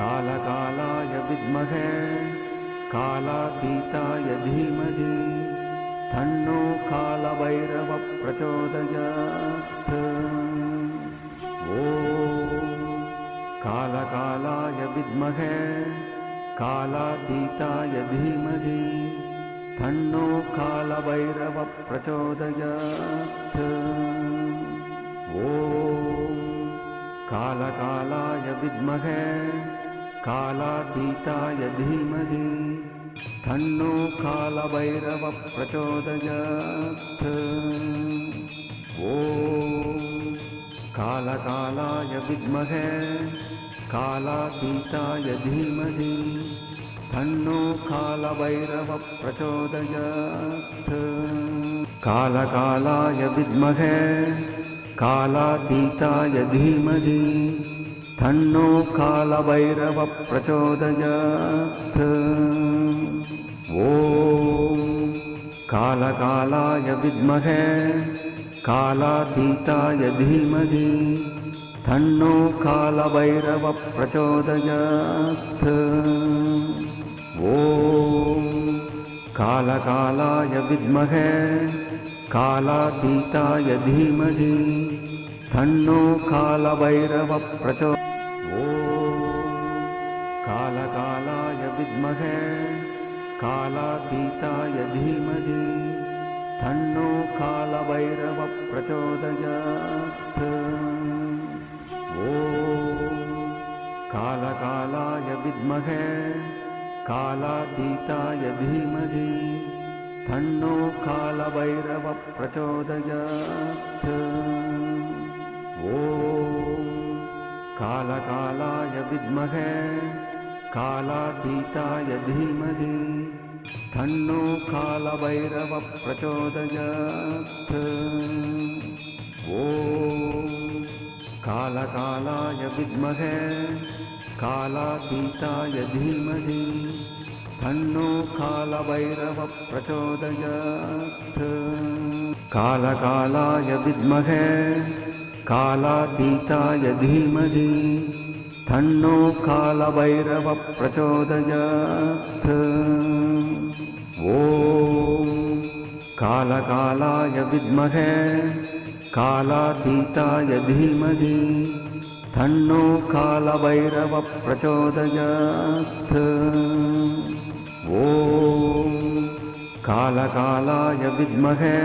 कालकालाय विद्महे कालातीताय धीमहि तन्नो कालभैरवः प्रचोदयात्। ॐ कालकालाय विद्महे कालातीताय धीमहि तन्नो कालभैरवः प्रचोदयात्। ॐ कालकालाय विद्महे कालातीताय धीमहि तन्नो कालभैरवः प्रचोदयात्। ॐ कालकालाय विद्महे कालातीताय धीमहि तन्नो कालभैरवः प्रचोदयात्। कालकालाय विद्महे कालातीताय धीमहि तन्नो कालभैरवः प्रचोदयात्। ॐ कालकालाय विद्महे कालातीताय धीमहि तन्नो कालभैरवः प्रचोदयात्। ॐ कालकालाय विद्महे कालातीताय धीमहि तन्नो कालभैरवः प्रचोदयात्। ॐ कालकालाय विद्महे कालातीताय धीमहि तन्नो कालभैरवः प्रचोदयात्। ॐ कालकालाय विद्महे कालातीताय धीमहि तन्नो कालभैरवः प्रचोदयात्। ॐ कालकालाय विद्महे कालातीताय धीमहि तन्नो कालभैरवः प्रचोदयात्। ॐ कालकालाय विद्महे कालातीताय धीमहि तन्नो कालभैरवः प्रचोदयात्। कालकालाय विद्महे कालातीताय धीमहि तन्नो कालभैरवः प्रचोदयात्। ॐ कालकालाय विद्महे कालातीताय धीमहि तन्नो कालभैरवः प्रचोदयात्। ॐ कालकालाय विद्महे